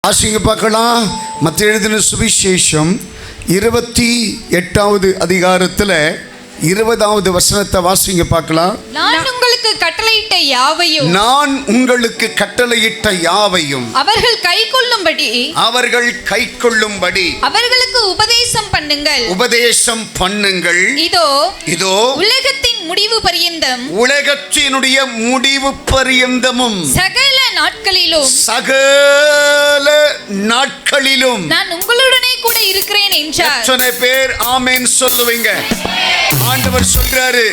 ஆசிங்க பார்க்கலாம். மத்திய எழுதின சுவிசேஷம் 28வது அதிகாரத்தில் 20வது வசனத்தை வாசிங்க பார்க்கலாம். நான் உங்களுக்கு கட்டளையிட்ட யாவையும் அவர்கள் கைக்கொள்ளும்படி அவர்களுக்கு உபதேசம் பண்ணுங்கள். இதோ உலகத்தினுடைய முடிவு பரியந்தமும் சகல நாட்களிலும் நான் உங்களுடனே கூட இருக்கிறேன் என்றார். எத்தனை பேர் ஆமென் சொல்லுவீங்க? ஆண்டவர் சொல்றாரு,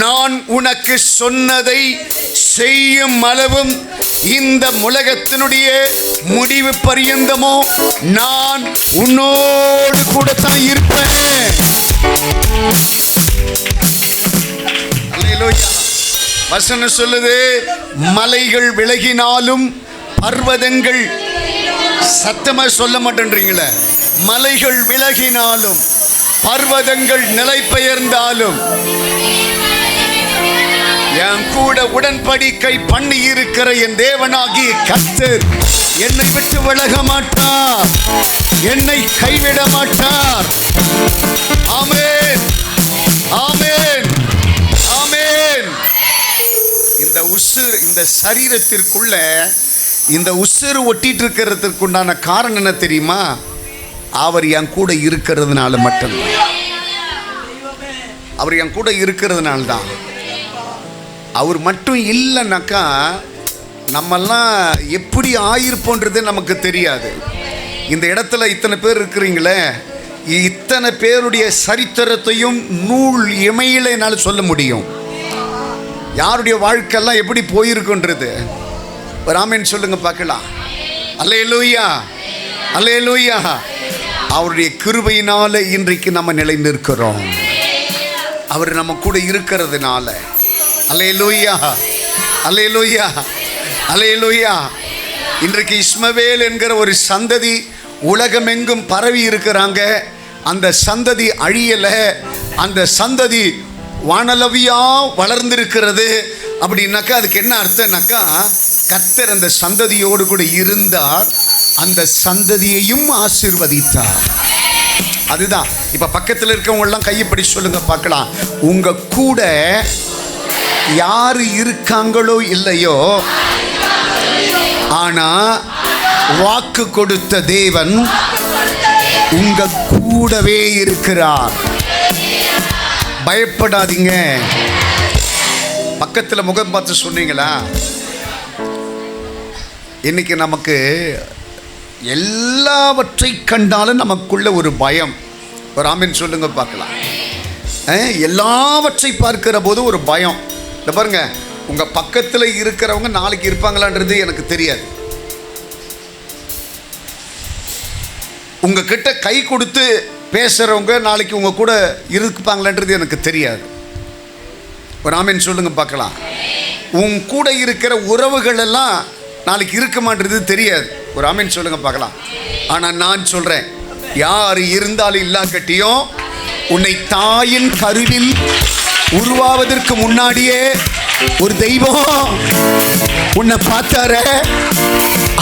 நான் உனக்கு சொன்னதை செய்யும் அளவும் இந்த உலகத்தினுடைய முடிவு பரியந்தமோ நான் உன்னோடு கூட தான் இருப்பேன். அல்லேலூயா. வசனம் சொல்லுது, மலைகள் விலகினாலும் பர்வதங்கள், சத்தமா சொல்ல மாட்டேன்றீங்களே, மலைகள் விலகினாலும் பர்வதங்கள் நிலை பெயர்ந்தாலும் என் கூட உடன்படிக்கை பண்ணி இருக்கிற என் தேவனாகிய கர்த்தர் என்னை விட்டு விலக மாட்டார், என்னை கைவிட மாட்டார். ஆமென், ஆமென், ஆமென். இந்த சரீரத்திற்குள்ள இந்த உசுறு ஒட்டிட்டு இருக்கிறதுக்குண்டான காரணம் என்ன தெரியுமா? அவர் என் கூட இருக்கிறதுனால மட்டும்தான். அவர் என் கூட இருக்கிறதுனால தான். அவர் மட்டும் இல்லைனாக்கா நம்மெல்லாம் எப்படி ஆயிருப்போன்றது நமக்கு தெரியாது. இந்த இடத்துல இத்தனை பேர் இருக்கிறீங்களே, இத்தனை பேருடைய சரித்திரத்தையும் நூல் இமையில என்னால் சொல்ல முடியும். யாருடைய வாழ்க்கையெல்லாம் எப்படி போயிருக்குன்றது. ஆமென் சொல்லுங்க பார்க்கலாம். அல்லேலூயா, அல்லேலூயா. அவருடைய கிருபையினால இன்றைக்கு நம்ம நிலைநிற்கிறோம். அவர் நம்ம கூட இருக்கிறதுனால. அல்லேலூயா, அல்லேலூயா, அல்லேலூயா. இன்றைக்கு இஸ்மவேல் என்கிற ஒரு சந்ததி உலகமெங்கும் பரவி இருக்கிறாங்க. அந்த சந்ததி அழியலை, அந்த சந்ததி வானளவியா வளர்ந்திருக்கிறது. அப்படின்னாக்கா அதுக்கு என்ன அர்த்தம்னாக்கா, கர்த்தர் அந்த சந்ததியோடு கூட இருந்தார், அந்த சந்ததியையும் ஆசீர்வதித்தார். அதுதான். இப்ப பக்கத்தில் இருக்கவங்க எல்லாம் கையப்படி சொல்லுங்க பார்க்கலாம். உங்க கூட யாரு இருக்காங்களோ இல்லையோ, ஆனா வாக்கு கொடுத்த தேவன் உங்க கூடவே இருக்கிறார். பயப்படாதீங்க. பக்கத்தில் முகம் பார்த்து சொன்னீங்களா? இன்னைக்கு நமக்கு எல்லாவற்றை கண்டாலும் நமக்குள்ள ஒரு பயம். ஒரு ஆமென் சொல்லுங்க பார்க்கலாம். எல்லாவற்றை பார்க்கிற போது ஒரு பயம். இந்த பாருங்க, உங்க பக்கத்தில் இருக்கிறவங்க நாளைக்கு இருப்பாங்களான்றது எனக்கு தெரியாது. உங்ககிட்ட கை கொடுத்து பேசுறவங்க நாளைக்கு உங்க கூட இருப்பாங்களான்றது எனக்கு தெரியாது. ஒரு ஆமென் சொல்லுங்க பார்க்கலாம். உன் கூட இருக்கிற உறவுகள் எல்லாம் நாளைக்கு இருக்குமான்றது தெரியாது. ஒரு ஆமென் சொல்லுங்க பார்க்கலாம். ஆனால் நான் சொல்றேன், யார் இருந்தாலும் இல்லாக்கட்டியும் உன்னை தாயின் கருவில் உருவாவதற்கு முன்னாடியே ஒரு தெய்வம் உன்னை பார்த்தாரே.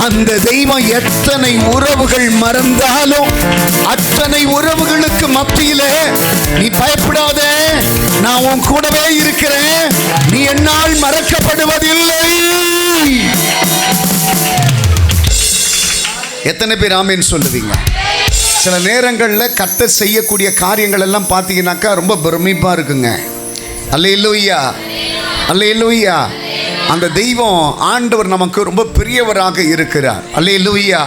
அந்த தெய்வம் எத்தனை உறவுகள் மறந்தாலும் அத்தனை உறவுகளுக்கு மத்தியில நீ பயப்படாத, நான் உன் கூடவே இருக்கிறேன், நீ என்னால் மறக்கப்படுவதில்லை. எத்தனை பேர் ஆமென் சொல்லுவீங்க? சில நேரங்களில் கர்த்தர் செய்யக்கூடிய காரியங்கள் எல்லாம் பார்த்தீங்கன்னாக்கா ரொம்ப பிரமிப்பா இருக்குங்க. அல்லேலூயா, அல்லேலூயா. அந்த தெய்வம் ஆண்டவர் நமக்கு ரொம்ப பெரியவராக இருக்கிறார். அல்லேலூயா.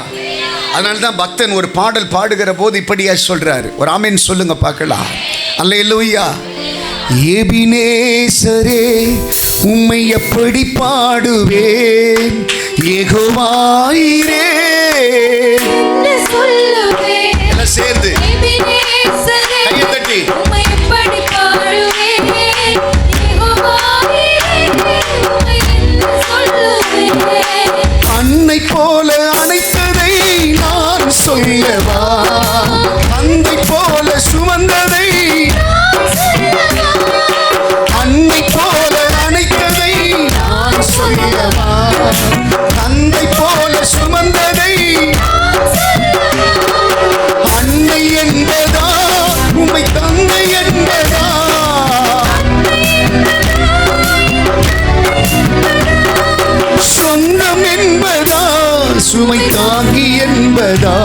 அதனால தான் பக்தன் ஒரு பாடல் பாடுகிற போது இப்படியா சொல்றாரு. ஒரு ஆமென் சொல்லுங்க பார்க்கலாம். அல்லேலூயா. எபினேசரே உம்மை எப்படி பாடுவேன், யெகோவாயிரே எல்லாம் சேர்ந்து கையை தட்டி அன்னை போல அணைத்ததை நான் சொல்லவா, அன்னை போல சுமந்ததை, அன்னை போல அணைத்ததை நான் சொல்லவா, தந்தை போல சுமந்ததை சொந்தம் என்பதா சுமை தாங்கி என்பதா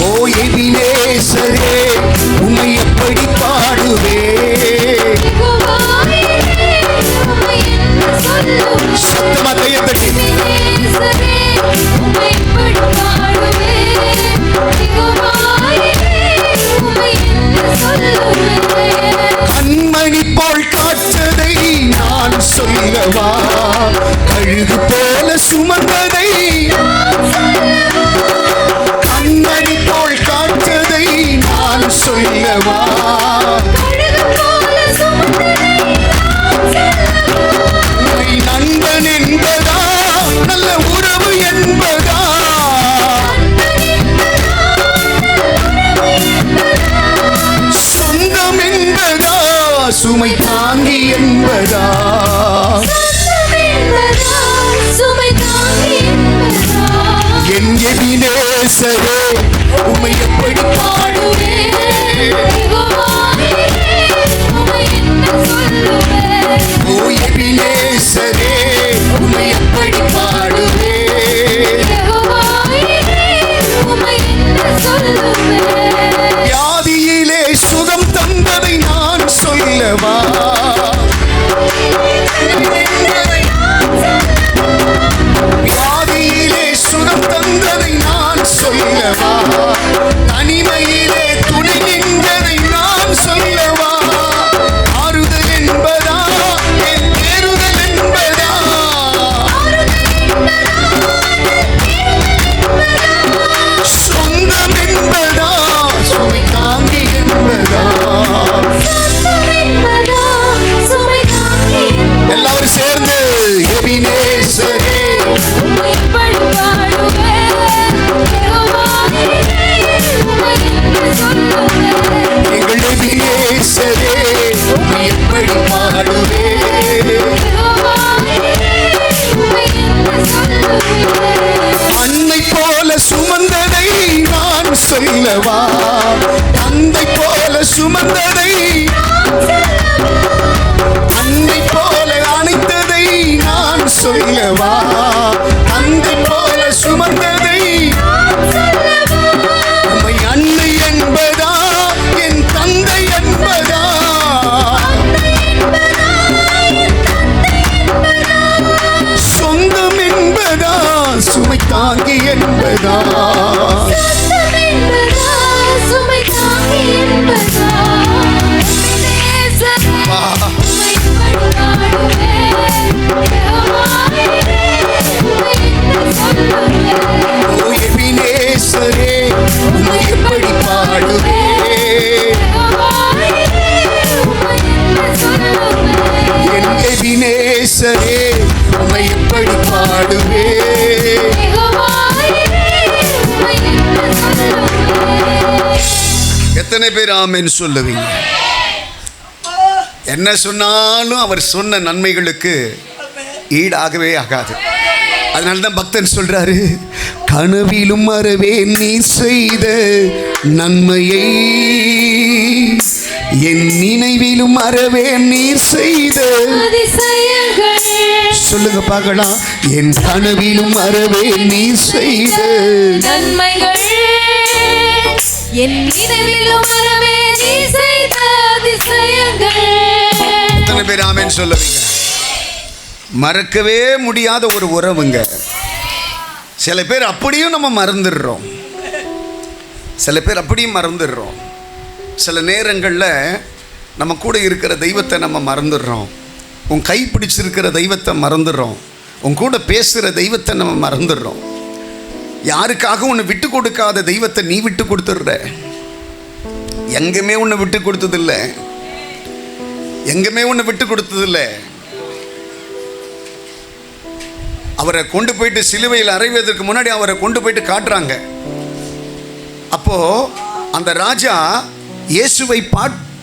ஓ எபினேசரே உம்மை எப்படி பாடுவே சத்தமா கையை தட்டி கண்மணி போல் காற்றதை நான் சொல்லவா கழுகு போல சுமந்ததை கண்மணி போல் காற்றதை நான் சொல்லவா உன்னை நண்பன் என்பதா நல்ல உறவு என்பதா சொந்தம் என்பதா சுமை தாங்கி என்பதா என் எபினேசரே உம்மை எப்படி பாடுவே ஓ எபினேசரே உம்மை எப்படி பாடுவே வியாதியிலே சுகம் தந்ததை நான் சொல்லவா வியாதியிலே சுகம் தந்ததை நான் சொல்லவா தனிமையிலே துணை நின்றதை நான் சொல்லவா ஆறுதல் என்பதா என் தேறுதல் என்பதா சொந்தம் என்பதா சுமை தாங்கி என்பதா எல்லாரும் சேர்ந்து எபினேசரே எங்கள் எபினேசரே உம்மை எப்படி பாடுவே அன்னை போல சுமந்ததை நான் சொல்லவா தந்தை போல சுமந்ததை அன்னை போல அணைத்ததை நான் சொல்லவா தந்தை போல சுமந்ததை உம்மை அன்னை என்பதா என் தந்தை என்பதா சொந்தம் என்பதா சுமை தாங்கி என்பதா ஓ எபினேசரே உம்மை எப்படி பாடுவே என் எபினேசரே உம்மை எப்படி பாடுவே எத்தனை பேர் ஆமென் சொல்லுவீங்க என்ன சொன்னாலும் அவர் சொன்ன நன்மைகளுக்கு ஈடாகவே ஆகாது அதனால தான் பக்தன் சொல்றாரு கனவிலும் மறவே நீ செய்த நன்மையை என் நினைவிலும் மறவே நீர் செய்த சொல்லுங்க பார்க்கலாம் என் கனவிலும் மறவே நீர் செய்த நன்மைகள் என் நினைவிலும் மறவே நீர் செய்த அதிசயங்கள். எத்தனை பேர் ஆமென் சொல்லுவீங்க? மறக்கவே முடியாத ஒரு உறவுங்க. சில பேர் அப்படியும் நம்ம மறந்துடுறோம், சில பேர் அப்படியும் மறந்துடுறோம். சில நேரங்களில் நம்ம கூட இருக்கிற தெய்வத்தை நம்ம மறந்துடுறோம். உன் கை பிடிச்சிருக்கிற தெய்வத்தை மறந்துடுறோம். உன் கூட பேசுகிற தெய்வத்தை நம்ம மறந்துடுறோம். யாருக்காக உன்னை விட்டு கொடுக்காத தெய்வத்தை நீ விட்டு கொடுத்துடுற. எங்கேயுமே உன்னை விட்டு கொடுத்ததில்லை, எங்கேயுமே உன்னை விட்டு கொடுத்ததில்லை. அவரை கொண்டு போயிட்டு சிலுவையில் அறைவதற்கு முன்னாடி அவரை கொண்டு போயிட்டு காட்டுறாங்க. அப்போ அந்த ராஜா இயேசுவை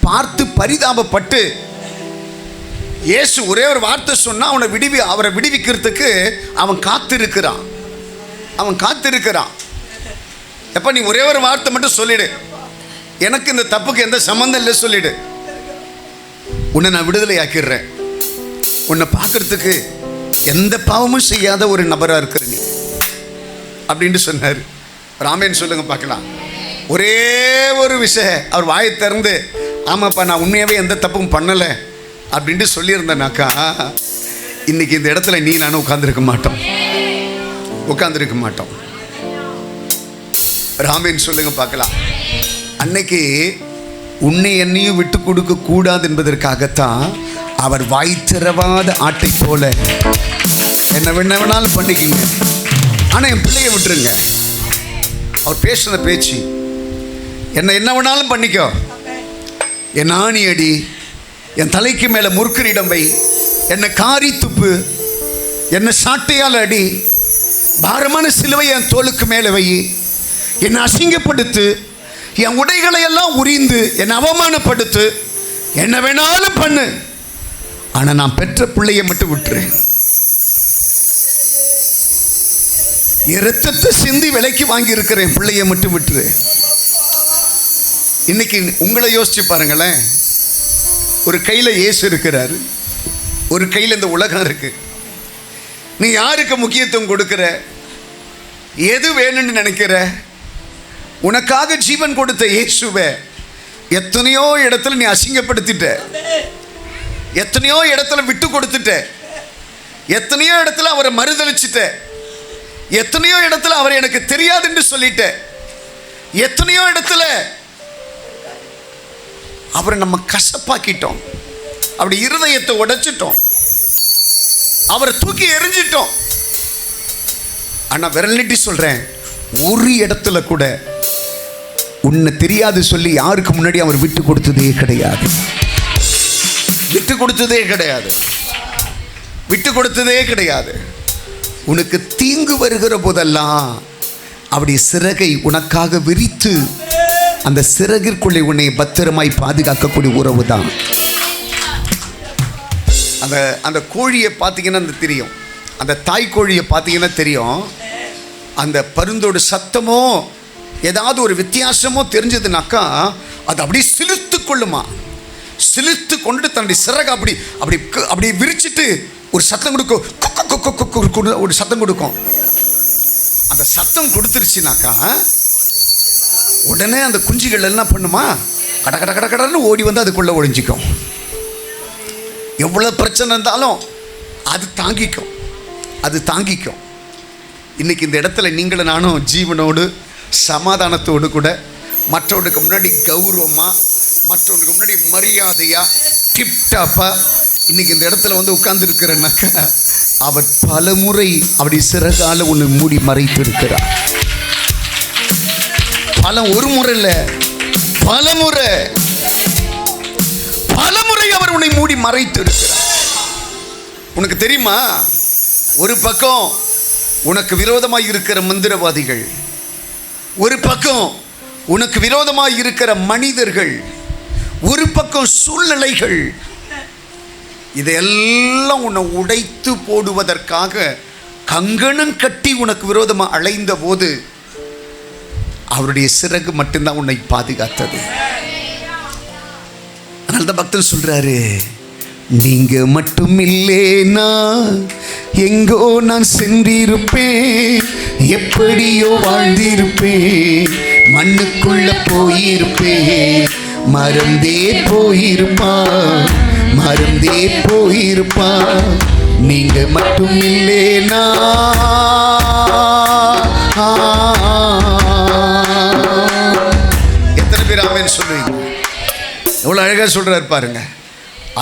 பார்த்து பரிதாபப்பட்டு, இயேசு ஒரே ஒரு வார்த்தை சொன்னா அவரை விடுவிக்கிறதுக்கு அவன் காத்திருக்கிறான். எப்ப நீ ஒரே ஒரு வார்த்தை மட்டும் சொல்லிடு, எனக்கு இந்த தப்புக்கு எந்த சம்மந்தம் இல்லை சொல்லிடு. உன்னை நான் விடுதலை ஆக்கிடுறேன். உன்னை பார்க்கறதுக்கு எந்த பாவமும் செய்யாத ஒரு நபராக இருக்கிற நீ அப்படின்ட்டு சொன்னார். ராமேன் சொல்லுங்க பார்க்கலாம். ஒரே ஒரு விஷயம் அவர் வாயை திறந்து, ஆமாப்பா நான் உண்மையாகவே எந்த தப்பும் பண்ணலை அப்படின்ட்டு சொல்லியிருந்தேனாக்கா, இன்னைக்கு இந்த இடத்துல நீ நானும் உட்கார்ந்துருக்க மாட்டோம். ராமேன் சொல்லுங்க பார்க்கலாம். அன்னைக்கு உன்னை என்னையும் விட்டு கொடுக்க கூடாது என்பதற்காகத்தான் அவர் வாய் திறவாத ஆட்டை போல என்ன வேணாலும் பண்ணிக்கிங்க, ஆனால் என் பிள்ளைய விட்டுருங்க. அவர் பேசுன பேச்சு, என்ன வேணாலும் பண்ணிக்கோ, என் ஆணி அடி, என் தலைக்கு மேலே முறுக்கிரிடம் வை, என்னை காரி துப்பு, என்னை சாட்டையால் அடி, பாரமான சிலுவை என் தோளுக்கு மேலே வை, என்னை அசிங்கப்படுத்து, என் உடைகளை எல்லாம் உரிந்து என்னை அவமானப்படுத்து, என்ன வேணாலும் பண்ணு, ஆனால் நான் பெற்ற பிள்ளையை மட்டும் விட்டுரு. என் ரத்தத்தை சிந்தி விலைக்கு வாங்கி இருக்கிறேன், பிள்ளையை மட்டும் விட்டுரு. இன்னைக்கு உங்களை யோசிச்சு பாருங்களேன். ஒரு கையில் இயேசு இருக்கிறாரு, ஒரு கையில் இந்த உலகம் இருக்கு. நீ யாருக்கு முக்கியத்துவம் கொடுக்கிற? எது வேணும்னு நினைக்கிற? உனக்காக ஜீவன் கொடுத்த இயேசுவை எத்தனையோ இடத்துல நீ அசிங்கப்படுத்திட்ட, எத்தனையோ இடத்துல விட்டு கொடுத்துட்ட, எத்தனையோ இடத்துல அவரை மறுதளிச்சிட்ட, எத்தனையோ இடத்துல அவர் எனக்கு தெரியாதுன்னு சொல்லிட்ட, எத்தனையோ இடத்துல அவரை நம்ம கசப்பாக்கிட்டோம், அப்படி இருதயத்தை உடைச்சிட்டோம், அவரை தூக்கி எறிஞ்சிட்டோம். ஆனா விரல் நீட்டி சொல்றேன், ஒரு இடத்துல கூட உன்னை தெரியாது சொல்லி யாருக்கு முன்னாடி அவர் விட்டு கொடுத்ததே கிடையாது. உனக்கு தீங்கு வருகிற போதெல்லாம் அப்படி சிறகை உனக்காக விரித்து அந்த சிறகிற்குள்ளே உன்னை பத்திரமாய் பாதுகாக்கக்கூடிய உறவு தான். அந்த கோழியை பார்த்தீங்கன்னா தெரியும், அந்த தாய் கோழியை பார்த்தீங்கன்னா தெரியும். அந்த பருந்தோட சத்தமோ ஏதாவது ஒரு வித்தியாசமோ தெரிஞ்சதுனாக்கா அது அப்படியே சிலிர்த்து கொள்ளுமா. சிலிர்த்து கொண்டு தன்னுடைய சிறகை அப்படி அப்படி அப்படி விரிச்சிட்டு ஒரு சத்தம் கொடுக்கும், ஒரு சத்தம் கொடுக்கும். அந்த சத்தம் கொடுத்துருச்சுனாக்கா உடனே அந்த குஞ்சுகள் என்ன பண்ணுமா, கட கட கட கடன்னு ஓடி வந்து அதுக்குள்ளே ஒழிஞ்சிக்கும். எவ்வளோ பிரச்சனை இருந்தாலும் அது தாங்கிக்கும். இன்னைக்கு இந்த இடத்துல நீங்களும் நானும் ஜீவனோடு சமாதானத்தோடு கூட மற்றவனுக்கு முன்னாடி கௌரவமாக, மற்றவனுக்கு முன்னாடி மரியாதையாக, டிப்டாப்பாக இன்னைக்கு இந்த இடத்துல வந்து உட்கார்ந்துருக்கிறனாக்கா அவர் பல முறை அப்படி சிறகால ஒன்று மூடி மறைத்து இருக்கிறார். ஒரு முறை இல்லை, பல முறை அவர் உன்னை மூடி மறைத்து இருக்கிறார். உனக்கு தெரியுமா, ஒரு பக்கம் உனக்கு விரோதமாக இருக்கிற மந்திரவாதிகள், ஒரு பக்கம் உனக்கு விரோதமாக இருக்கிற மனிதர்கள், ஒரு பக்கம் சூழ்நிலைகள், இதையெல்லாம் உன்னை உடைத்து போடுவதற்காக கங்கணம் கட்டி உனக்கு விரோதமாக அலைந்த போது அவருடைய சிறகு மட்டும்தான் உன்னை பாதுகாத்தது. அதனால தான் பக்தன் சொல்றாரு, நீங்க மட்டும் இல்லேனா எங்கோ நான் சென்றிருப்பேன், எப்படியோ வாழ்ந்திருப்பேன், மண்ணுக்குள்ள போயிருப்பேன், மறந்தே போயிருப்பான், நீங்க மட்டும் இல்லேனா. எத்தனை பேர் ஆமென் சொல்லுவீங்க? எவ்வளோ அழகாக சொல்கிறார் பாருங்க.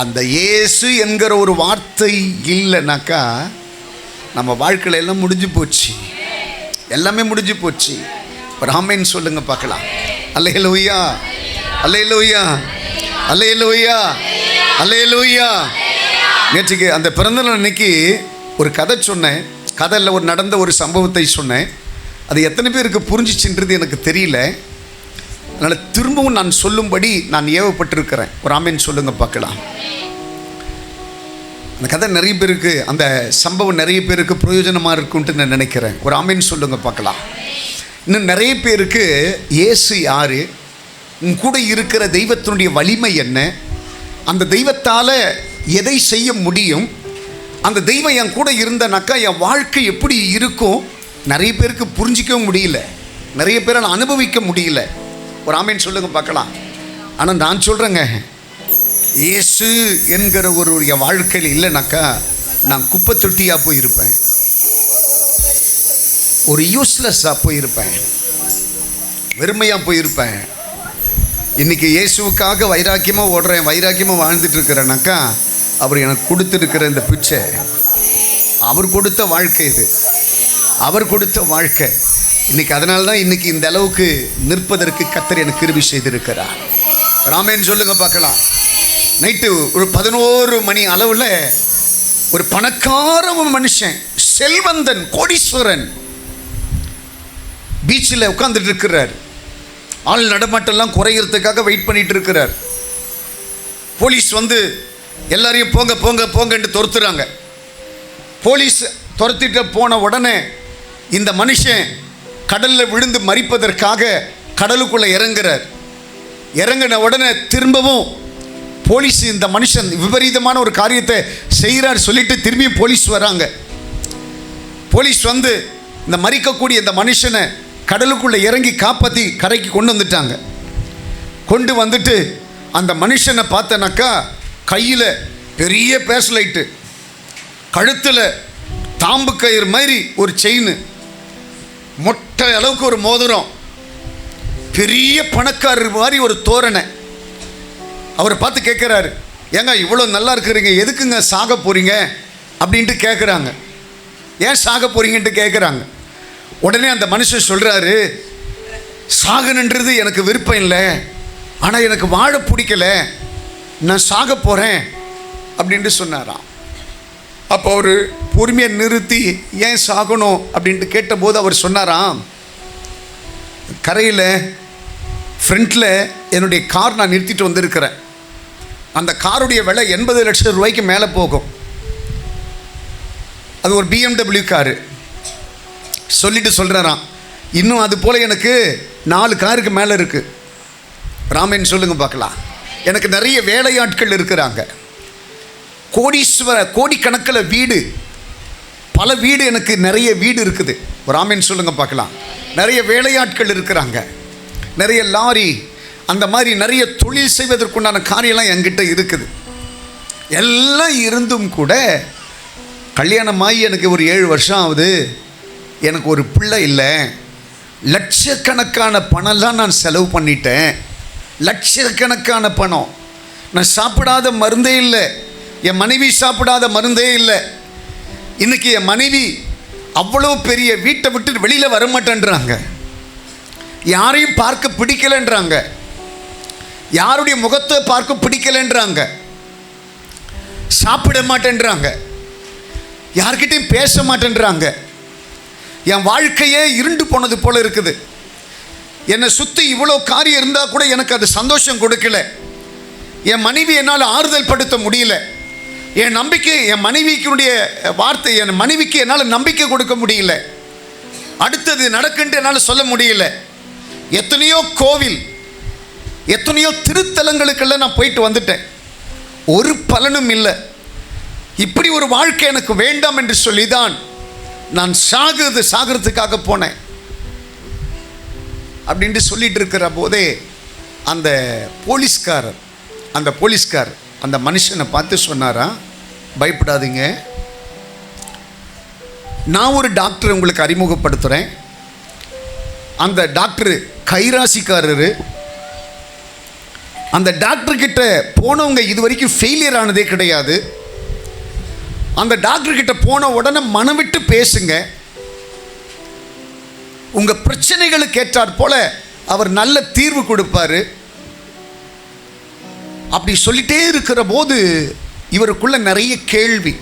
அந்த இயேசு என்கிற ஒரு வார்த்தை இல்லைனாக்கா நம்ம வாழ்க்கையில் எல்லாம் முடிஞ்சு போச்சு, எல்லாமே முடிஞ்சு போச்சு. ஒரு ஆமென் சொல்லுங்க பார்க்கலாம். அல்லேலூயா, அல்லேலூயா, அல்லேலூயா, அல்லேலூயா. நேற்றுக்கு அந்த பிறந்தநாள் அன்னைக்கு ஒரு கதை சொன்னேன். கதையில் ஒரு நடந்த ஒரு சம்பவத்தை சொன்னேன். அது எத்தனை பேருக்கு புரிஞ்சிச்சுன்றது எனக்கு தெரியல. அதனால் திரும்பவும் நான் சொல்லும்படி நான் ஏவப்பட்டிருக்கிறேன். ஒரு ஆமென் சொல்லுங்க பார்க்கலாம். அந்த கதை நிறைய பேருக்கு, அந்த சம்பவம் நிறைய பேருக்கு பிரயோஜனமாக இருக்குன்ட்டு நான் நினைக்கிறேன். ஒரு ஆமென் சொல்லுங்க பார்க்கலாம். இன்னும் நிறைய பேருக்கு இயேசு யார், உன் கூட இருக்கிற தெய்வத்தினுடைய வலிமை என்ன, அந்த தெய்வத்தால் எதை செய்ய முடியும், அந்த தெய்வம் என் கூட இருந்தனாக்கா என் வாழ்க்கை எப்படி இருக்கும், நிறைய பேருக்கு புரிஞ்சிக்கவும் முடியல, நிறைய பேரால் அனுபவிக்க முடியல. ஒரு ஆமேன் சொல்லுங்க பார்க்கலாம். ஆனால் நான் சொல்கிறேங்க, இயேசு என்கிற ஒரு என் வாழ்க்கையில் இல்லைனாக்கா நான் குப்பை தொட்டியாக போயிருப்பேன், ஒரு யூஸ்லெஸ்ஸாக போயிருப்பேன், வெறுமையாக போயிருப்பேன். இன்றைக்கி இயேசுவுக்காக வைராக்கியமாக ஓடுறேன், வைராக்கியமாக வாழ்ந்துட்டு இருக்கிறேனாக்கா அவர் எனக்கு கொடுத்துருக்கிற இந்த பிச்சை, அவர் கொடுத்த வாழ்க்கை, இது அவர் கொடுத்த வாழ்க்கை. இன்றைக்கி அதனால தான் இன்றைக்கி இந்த அளவுக்கு நிற்பதற்கு கர்த்தர் எனக்கு கிருபை செய்திருக்கிறார். ராமேன்னு சொல்லுங்க பார்க்கலாம். நைட்டு ஒரு 11 மணி அளவில் ஒரு பணக்கார மனுஷன், செல்வந்தன், கோடீஸ்வரன் பீச்சில் உட்கார்ந்துட்டு இருக்கிறார். ஆள் நடமாட்டெல்லாம் குறையிறதுக்காக வெயிட் பண்ணிட்டு இருக்கிறார். போலீஸ் வந்து எல்லாரையும் போங்க போங்க போங்கன்னு துரத்துறாங்க. போலீஸ் துரத்திட்டு போன உடனே இந்த மனுஷன் கடலில் விழுந்து மரிப்பதற்காக கடலுக்குள்ளே இறங்குறார். இறங்கின உடனே திரும்பவும் போலீஸ் இந்த மனுஷன் விபரீதமான ஒரு காரியத்தை செய்கிறார் சொல்லிட்டு திரும்பி போலீஸ் வராங்க. போலீஸ் வந்து இந்த மரிக்கக்கூடிய இந்த மனுஷனை கடலுக்குள்ளே இறங்கி காப்பாற்றி கரைக்கு கொண்டு வந்துட்டாங்க. கொண்டு வந்துட்டு அந்த மனுஷனை பார்த்தனாக்கா கையில் பெரிய பேஸ்லைட்டு, கழுத்தில் தாம்பு கயிறு மாதிரி ஒரு செயின், மொட்டை அளவுக்கு ஒரு மோதிரம், பெரிய பணக்காரர் மாதிரி ஒரு தோரணை. அவரை பார்த்து கேட்குறாரு, ஏங்க இவ்வளோ நல்லா இருக்கிறீங்க, எதுக்குங்க சாக போகிறீங்க அப்படின்ட்டு கேட்குறாங்க. ஏன் சாக போகிறீங்கன்ட்டு கேட்குறாங்க. உடனே அந்த மனுஷன் சொல்கிறாரு, சாகணுன்றது எனக்கு விருப்பம் இல்லை, ஆனால் எனக்கு வாழ பிடிக்கல, நான் சாக போகிறேன் அப்படின்ட்டு சொன்னாராம். அப்போ அவர் பொறுமையை நிறுத்தி ஏன் சாகணும் அப்படின்ட்டு கேட்டபோது அவர் சொன்னாராம், கரையில் ஃப்ரண்ட்டில் என்னுடைய கார் நான் நிறுத்திட்டு வந்திருக்கிறேன், அந்த காருடைய விலை 80 லட்சம் ரூபாய்க்கு மேலே போகும், அது ஒரு BMW காரு. சொல்லிட்டு சொல்கிறாராம், இன்னும் அது போல் எனக்கு 4 காருக்கு மேலே இருக்குது. ராமன் சொல்லுங்க பார்க்கலாம். எனக்கு நிறைய வேலையாட்கள் இருக்கிறாங்க, கோடிக்கணக்கில் வீடு, பல வீடு, எனக்கு நிறைய வீடு இருக்குது. ராமன் சொல்லுங்க பார்க்கலாம். நிறைய வேலையாட்கள் இருக்கிறாங்க, நிறைய லாரி, அந்த மாதிரி நிறைய தொழில் செய்வதற்குண்டான காரியம்லாம் என்கிட்ட இருக்குது. எல்லாம் இருந்தும் கூட கல்யாணமாகி எனக்கு ஒரு 7 வருஷம் ஆகுது, எனக்கு ஒரு பிள்ளை இல்லை, லட்சக்கணக்கான பணம்லாம் நான் செலவு பண்ணிட்டேன், லட்சக்கணக்கான பணம், நான் சாப்பிடாத மருந்தே இல்லை, என் மனைவி சாப்பிடாத மருந்தே இல்லை. இன்றைக்கி என் மனைவி அவ்வளோ பெரிய வீட்டை விட்டு வெளியில் வரமாட்டேன்றாங்க, யாரையும் பார்க்க பிடிக்கலைன்றாங்க, யாருடைய முகத்தை பார்க்க பிடிக்கலைன்றாங்க, சாப்பிட மாட்டேன்றாங்க, யார்கிட்டையும் பேச மாட்டேன்றாங்க. என் வாழ்க்கையே இருண்டு போனது போல இருக்குது. என்னை சுற்றி இவ்வளோ காரியம் இருந்தால் கூட எனக்கு அது சந்தோஷம் கொடுக்கல. என் மனைவி என்னால் ஆறுதல் படுத்த முடியல. என் நம்பிக்கை, என் மனைவிக்குடைய வார்த்தை, என் மனைவிக்கு என்னால் நம்பிக்கை கொடுக்க முடியல. அடுத்தது நடக்குன்ட்டு என்னால் சொல்ல முடியல. எத்தனையோ கோவில், எத்தனையோ திருத்தலங்களுக்கெல்லாம் நான் போயிட்டு வந்துட்டேன், ஒரு பலனும் இல்லை. இப்படி ஒரு வாழ்க்கை எனக்கு வேண்டாம் என்று சொல்லி தான் நான் சாகிறதுக்காக போனேன் அப்படின்ட்டு சொல்லிட்டு இருக்கிற போதே அந்த போலீஸ்கார் அந்த மனுஷனை பார்த்து சொன்னாரா, பயப்படாதீங்க, நான் ஒரு டாக்டர் உங்களுக்கு அறிமுகப்படுத்துகிறேன். அந்த டாக்டர் கைராசிக்காரரு. அந்த டாக்டர்கிட்ட போனவங்க இது வரைக்கும் ஃபெயிலியர் ஆனதே கிடையாது. அந்த டாக்டர்கிட்ட போன உடனே மனம் விட்டு பேசுங்க, உங்கள் பிரச்சனைகளுக்கு ஏற்றாற் போல அவர் நல்ல தீர்வு கொடுப்பார். அப்படி சொல்லிட்டே இருக்கிற போது இவருக்குள்ள நிறைய கேள்வி,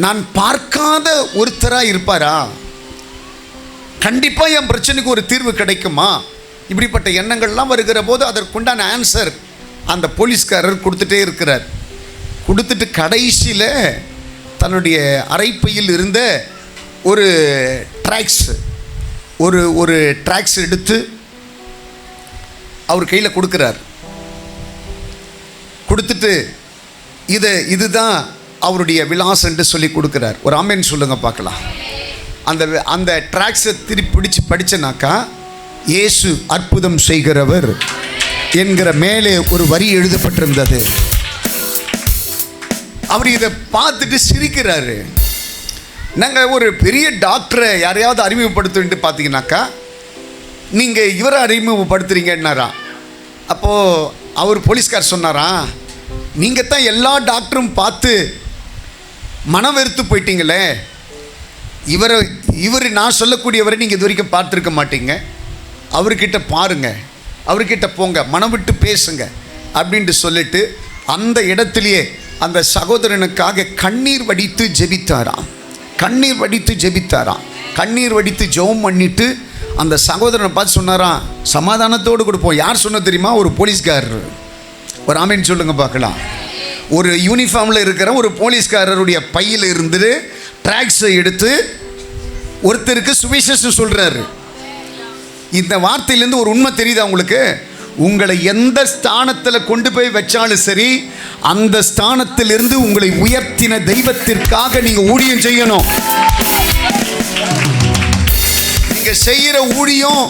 நான் பார்க்காத ஒருத்தராக இருப்பாரா, கண்டிப்பாக என் பிரச்சனைக்கு ஒரு தீர்வு கிடைக்குமா, இப்படிப்பட்ட எண்ணங்கள்லாம் வருகிற போது அதற்குண்டான ஆன்சர் அந்த போலீஸ்காரர் கொடுத்துட்டே இருக்கிறார். கொடுத்துட்டு கடைசியில் தன்னுடைய அரைப்பையில் இருந்த ஒரு ட்ராக்ஸ் எடுத்து அவர் கையில் கொடுக்குறார். கொடுத்துட்டு இதுதான் அவருடைய விலாசம் என்று சொல்லி கொடுக்குறார். ஒரு ஆமென் சொல்லுங்க பார்க்கலாம். அந்த ட்ராக்ஸை திருப்பி பிடிச்சி படித்தனாக்கா இயேசு அற்புதம் செய்கிறவர் என்கிற மேலே ஒரு வரி எழுதப்பட்டிருந்தது. அவர் இதை பார்த்துட்டு சிரிக்கிறாரு. நாங்கள் ஒரு பெரிய டாக்டரை யாரையாவது அறிமுகப்படுத்துன்ட்டு பார்த்தீங்கன்னாக்கா நீங்கள் இவரை அறிமுகப்படுத்துறீங்கன்னாரா. அப்போது அவர் போலீஸ்கார் சொன்னாரா, நீங்கள் தான் எல்லா டாக்டரும் பார்த்து மனம் வெறுத்து போயிட்டீங்களே, இவர் நான் சொல்லக்கூடியவரை நீங்கள் இது வரைக்கும் பார்த்துருக்க மாட்டீங்க, அவர்கிட்ட பாருங்கள், அவர்கிட்ட போங்க, மனம் விட்டு பேசுங்க அப்படின்ட்டு சொல்லிட்டு அந்த இடத்துலையே அந்த சகோதரனுக்காக கண்ணீர் வடித்து ஜெபித்தாராம். கண்ணீர் வடித்து ஜெபம் பண்ணிட்டு அந்த சகோதரனை பார்த்து சொன்னாராம், சமாதானத்தோடு கொடுப்போம். யார் சொன்ன தெரியுமா? ஒரு போலீஸ்காரர். ஒரு ஆமென் சொல்லுங்க பார்க்கலாம். ஒரு யூனிஃபார்மில் இருக்கிற ஒரு போலீஸ்காரருடைய பையில் இருந்து ட்ராக்ஸை எடுத்து ஒருத்தருக்கு சுவிசேஷம் சொல்கிறாரு. இந்த வார்த்தையிலேருந்து ஒரு உண்மை தெரியுதா உங்களுக்கு? உங்களை எந்த ஸ்தானத்தில் கொண்டு போய் வச்சாலும் சரி, அந்த ஸ்தானத்திலிருந்து உங்களை உயர்த்தின தெய்வத்திற்காக நீங்கள் ஊழியம் செய்யணும். நீங்கள் செய்கிற ஊழியம்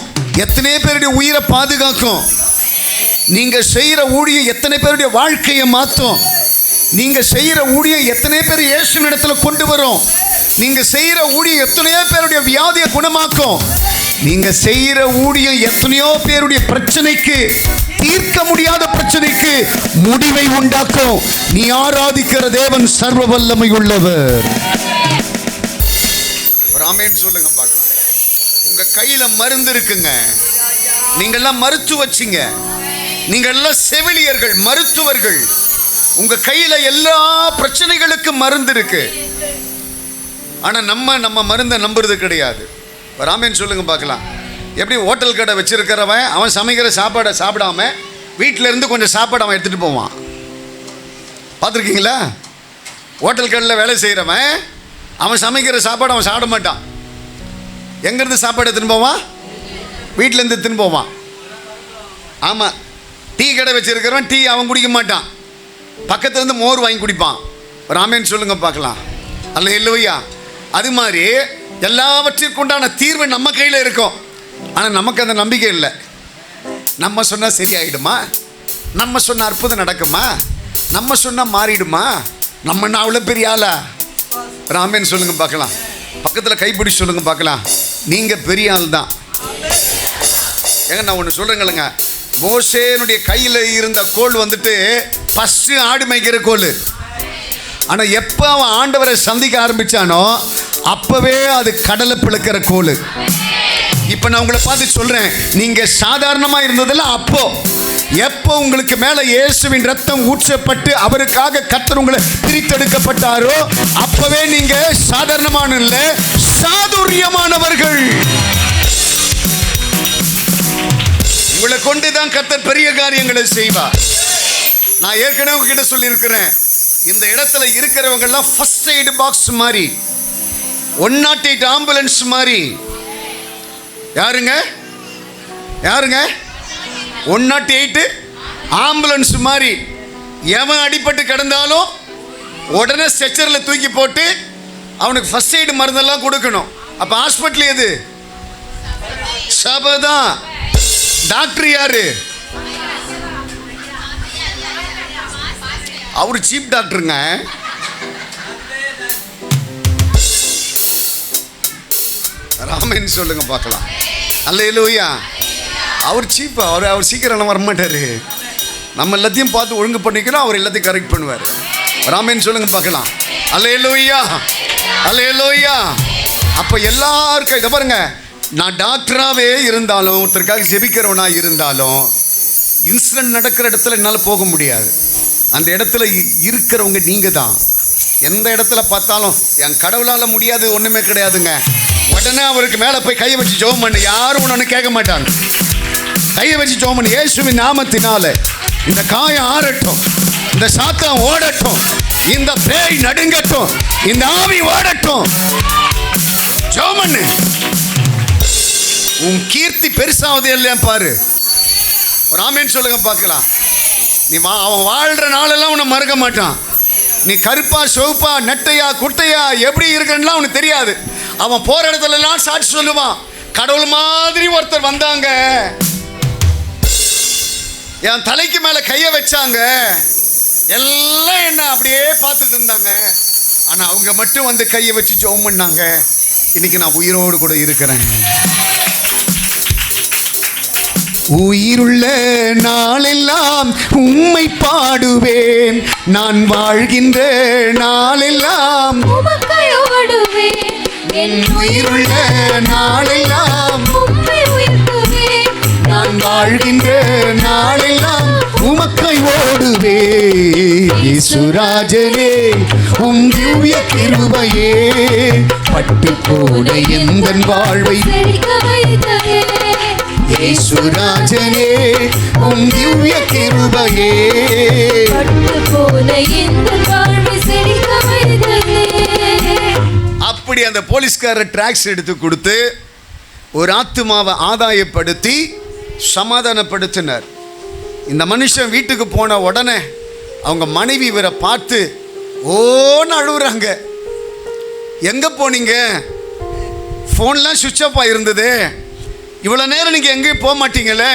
எத்தனை பேருடைய உயிரை பாதுகாக்கும். நீங்கள் செய்கிற ஊழியம் எத்தனை பேருடைய வாழ்க்கையை மாற்றும். நீங்கள் செய்கிற ஊழியம் எத்தனை பேர் இயேசுவின் இடத்துல கொண்டு வரும். நீங்கள் செய்கிற ஊழியம் எத்தனையோ பேருடைய வியாதியை குணமாக்கும். நீங்கள் செய்கிற ஊழியம் எத்தனையோ பேருடைய பிரச்சனைக்கு, தீர்க்க முடியாத பிரச்சனைக்கு முடிவை உண்டாக்கும். நீ ஆராதிக்கிற தேவன் சர்வ வல்லமை உள்ளவர். ஒரு ஆமென் சொல்லுங்க பார்க்கலாம். உங்க கையில மருந்து இருக்குங்க. நீங்கெல்லாம் மருத்துவ வச்சிங்க. நீங்கெல்லாம் செவிலியர்கள், மருத்துவர்கள். உங்க கையில எல்லா பிரச்சனைகளுக்கும் மருந்து இருக்கு. ஆனா நம்ம மருந்தை நம்புறது கிடையாது. ஒரு ஆமென் சொல்லுங்க பார்க்கலாம். எப்படி ஹோட்டல் கடை வச்சிருக்கிறவன் அவன் சமைக்கிற சாப்பாடை சாப்பிடாம வீட்டில இருந்து கொஞ்சம் சாப்பாடு அவன் எடுத்துட்டு போவான். பார்த்துருக்கீங்களா? ஹோட்டல் கடையில் வேலை செய்கிறவன் அவன் சமைக்கிற சாப்பாடு அவன் சாப்பிட மாட்டான். எங்கேருந்து சாப்பாடு எடுத்துன்னு போவான்? வீட்டிலேருந்து எடுத்துன்னு போவான். ஆமாம். டீ கடை வச்சிருக்கிறவன் டீ அவன் குடிக்க மாட்டான், பக்கத்துலேருந்து மோர் வாங்கி குடிப்பான். ஒரு ஆமென் சொல்லுங்க பார்க்கலாம். அல்லேலூயா. அது மாதிரி எல்லாவற்றிற்கும் உண்டான தீர்வு நம்ம கையில் இருக்கும். ஆனால் நமக்கு அந்த நம்பிக்கை இல்லை. நம்ம சொன்னால் சரியாயிடுமா? நம்ம சொன்ன அற்புதம் நடக்குமா? நம்ம சொன்னால் மாறிடுமா? நம்ம என்ன அவ்வளோ பெரிய ஆளா? ஆமென் சொல்லுங்க பார்க்கலாம். பக்கத்தில் கைப்பிடிச்சு சொல்லுங்க பார்க்கலாம். நீங்கள் பெரிய ஆள் தான். ஏங்க நான் ஒன்று சொல்கிறேங்களுங்க. மோசேனுடைய கையில் இருந்த கோல் வந்துட்டு ஃபஸ்ட்டு ஆடு மேய்க்கிற கோல். ஆனால் எப்போ அவன் ஆண்டவரை சந்திக்க ஆரம்பித்தானோ அப்போவே அது கடலை பிளக்கிற கோல். இப்போ நான் உங்களை பார்த்து சொல்கிறேன், நீங்கள் சாதாரணமாக இருந்ததெல்லாம் அப்போ. எப்போ உங்களுக்கு மேலே இயேசுவின் ரத்தம் ஊற்றப்பட்டு அவருக்காக கர்த்தர் உங்களை பிரித்தெடுக்கப்பட்டாரோ அப்போவே நீங்கள் சாதாரணமான இல்லை, சாதுரியமானவர்கள். உங்களை கொண்டு தான் கர்த்தர் பெரிய காரியங்களை செய்வார். நான் ஏற்கனவே உங்ககிட்ட சொல்லியிருக்கிறேன், இந்த இடத்துல இருக்கிறவங்கெல்லாம் ஃபர்ஸ்ட் எய்டு பாக்ஸ் மாதிரி, 108 ஆம்புலன்ஸ் மாதிரி. யாருங்க 108 ஆம்புலன்ஸ் மாதிரி. எவன் அடிபட்டு கிடந்தாலும் உடனே ஸ்ட்ரெச்சரில் தூக்கி போட்டு அவனுக்கு ஃபர்ஸ்ட் எய்டு மருந்தெல்லாம் கொடுக்கணும். அப்போ ஹாஸ்பிட்டல் எது? சபை தான். டாக்டர் யாரு? அவர் சீப் டாக்டருங்க. ராமன் சொல்லுங்க பார்க்கலாம். அல்லேலூயா. அவர் சீப்பா, அவர் சீக்கிரம் வரமாட்டார். நம்ம எல்லாத்தையும் பார்த்து ஒழுங்கு பண்ணிக்கிறோம், அவர் எல்லாத்தையும் கரெக்ட் பண்ணுவார். ராமன் சொல்லுங்க பார்க்கலாம். அல்லேலூயா, அல்லேலூயா. அப்போ எல்லாருக்கும் இதை பாருங்க, நான் டாக்டராகவே இருந்தாலும் ஒருத்தருக்காக ஜெபிக்கிறவனாக இருந்தாலும் இன்சிடென்ட் நடக்கிற இடத்துல என்னால் போக முடியாது. அந்த இடத்துல இருக்கிறவங்க நீங்கள் தான். எந்த இடத்துல பார்த்தாலும் என் கடவுளால் முடியாது ஒன்றுமே கிடையாதுங்க. உடனே அவருக்கு மேலே போய் கையை வச்சு ஜெபம் பண்ணு. யாரும் ஒன்று கேட்க மாட்டாங்க. கையை வச்சு ஜெபம் பண்ணு. இயேசுவின் நாமத்தினால இந்த காயம் ஆறட்டும், இந்த சாத்தான் ஓடட்டும், இந்த பேய் நடுங்கட்டும், இந்த ஆவி ஓடட்டும். ஜெபம் பண்ணு. உன் கீர்த்தி பெருசாவது இல்லையா பாரு. ஒரு ஆமேன்னு சொல்லுங்க பார்க்கலாம். நீ அவன் வாழ்கிற நாளெல்லாம் உன்னை மறக்க மாட்டான். நீ கருப்பா சிவப்பா நெட்டையா குட்டையா எப்படி இருக்குன்னா அவனுக்கு தெரியாது. அவன் போகிற இடத்துலலாம் சாட்சி சொல்லுவான். கடவுள் மாதிரி ஒருத்தர் வந்தாங்க, என் தலைக்கு மேலே கையை வச்சாங்க, எல்லாம் என்ன அப்படியே பார்த்துட்டு இருந்தாங்க. ஆனால் அவங்க மட்டும் வந்து கையை வச்சு ஜெபம் பண்ணாங்க. இன்னைக்கு நான் உயிரோடு கூட இருக்கிறேன். உயிருள்ள நாளெல்லாம் உம்மை பாடுவேன், நான் வாழ்கின்ற நாளெல்லாம் உமக்கை ஓடுவேன். என் உயிருள்ள நாளெல்லாம் உம்மை உயர்த்துவேன். நான் வாழ்கின்ற நாளெல்லாம் உமக்கை ஓடுவே. இயேசுராஜனே உம் திவ்ய கிருபையே பட்டு போன எந்தன் வாழ்வை செழிக்க வைத்ததே. இயேசுராஜனே உம் திவ்ய கிருபையே பட்டு போன எந்தன் வாழ்வை செழிக்க வைத்ததே. அப்படி அந்த போலீஸ்காரர் ட்ராக்ஸ் எடுத்து கொடுத்து ஒரு ஆத்துமாவை ஆதாயப்படுத்தி சமாதானப்படுத்தினார். இந்த மனுஷன் வீட்டுக்கு போன உடனே அவங்க மனைவி இவரை பார்த்து ஓன்னு அழுகுறாங்க. எங்கே போனீங்க? ஃபோன்லாம் சுவிட்ச் ஆஃப் ஆகிருந்தது. இவ்வளோ நேரம் நீங்கள் எங்கேயும் போக மாட்டீங்களே.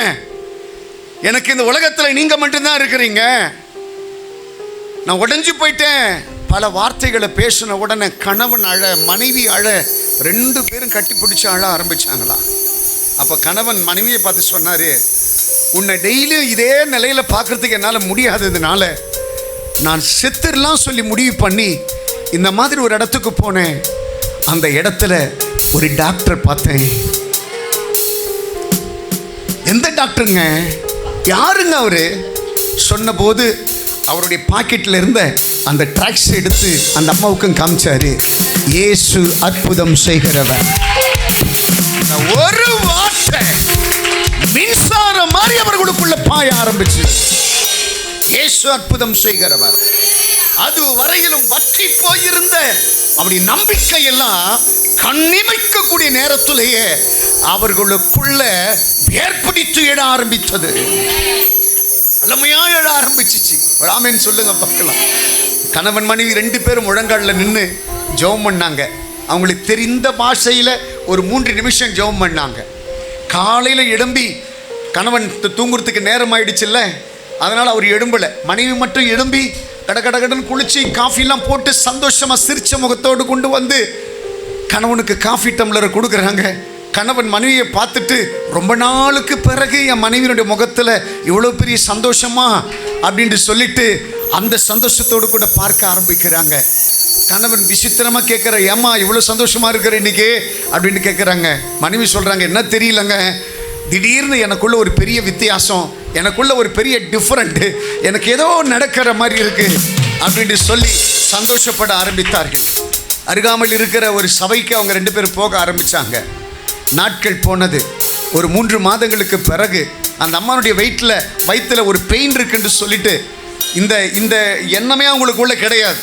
எனக்கு இந்த உலகத்தில் நீங்கள் மட்டும்தான் இருக்கிறீங்க. நான் உடஞ்சி போயிட்டேன். பல வார்த்தைகளை பேசின உடனே கணவன் அழ, மனைவி அழ, 2 பேரும் கட்டி பிடிச்சி அழ ஆரம்பிச்சாங்களாம். அப்போ கணவன் மனைவியை பார்த்து சொன்னார், உன்னை டெய்லியும் இதே நிலையில் பார்க்குறதுக்கு என்னால் முடியாததுனால நான் செத்துடலாம் சொல்லி முடிவு பண்ணி இந்த மாதிரி ஒரு இடத்துக்கு போனேன். அந்த இடத்துல ஒரு டாக்டர் பார்த்தேன். எந்த டாக்டருங்க? யாருங்க அவரு? சொன்னபோது அவருடைய பாக்கெட்டில் இருந்த அந்த ட்ராக்ஸ் எடுத்து அந்த அம்மாவுக்கும் காமிச்சாரு. இயேசு அற்புதம் செய்கிறவர். ஒரு வார்த்தை மின்சாரம் மாதிரி அவர்களுக்குள்ள பாய ஆரம்பிச்சு. இயேசு அற்புதம் செய்கிறவர். அது வரையிலும் வற்றி போயிருந்த அப்படி நம்பிக்கையெல்லாம் கண்ணிமைக்கக்கூடிய நேரத்திலேயே அவர்களுக்குள்ள ஏற்படுத்தி எழ ஆரம்பித்தது. அலமையா எழ ஆரம்பிச்சிச்சு. ஆமென் சொல்லுங்க பார்க்கலாம். கணவன் மனைவி 2 பேரும் முழங்காலில் நின்று ஜெபம் பண்ணாங்க. அவங்களுக்கு தெரிந்த பாஷையில் ஒரு 3 நிமிஷம் ஜெபம் பண்ணாங்க. காலையில் எழும்பி கணவன் தூங்குறதுக்கு நேரம் ஆயிடுச்சுல்ல, அதனால் அவர் எழும்பலை. மனைவி மட்டும் எழும்பி கடகடன்னு குளிச்சு காஃபிலாம் போட்டு சந்தோஷமாக சிரிச்ச முகத்தோடு கொண்டு வந்து கணவனுக்கு காஃபி டம்ளரை கொடுக்குறாங்க. கணவன் மனைவியை பார்த்துட்டு ரொம்ப நாளுக்கு பிறகு என் மனைவியினுடைய முகத்தில் இவ்வளோ பெரிய சந்தோஷமா அப்படின்ட்டு சொல்லிட்டு அந்த சந்தோஷத்தோடு கூட பார்க்க ஆரம்பிக்கிறாங்க. கணவன் விசித்திரமாக கேட்குற, ஏம்மா இவ்வளோ சந்தோஷமாக இருக்கிற இன்னைக்கு அப்படின்னு கேட்குறாங்க. மனைவி சொல்கிறாங்க, என்ன தெரியலங்க, திடீர்னு எனக்குள்ள ஒரு பெரிய வித்தியாசம், எனக்குள்ள ஒரு பெரிய டிஃப்ரெண்ட்டு, எனக்கு ஏதோ நடக்கிற மாதிரி இருக்குது அப்படின்ட்டு சொல்லி சந்தோஷப்பட ஆரம்பித்தார்கள். அருகாமல் இருக்கிற ஒரு சபைக்கு அவங்க 2 பேரும் போக ஆரம்பித்தாங்க. நாட்கள் போனது. ஒரு 3 மாதங்களுக்கு பிறகு அந்த அம்மானுடைய வயிற்றில் ஒரு பெயின் இருக்குன்னு சொல்லிட்டு இந்த எண்ணமே அவங்களுக்குள்ள கிடையாது.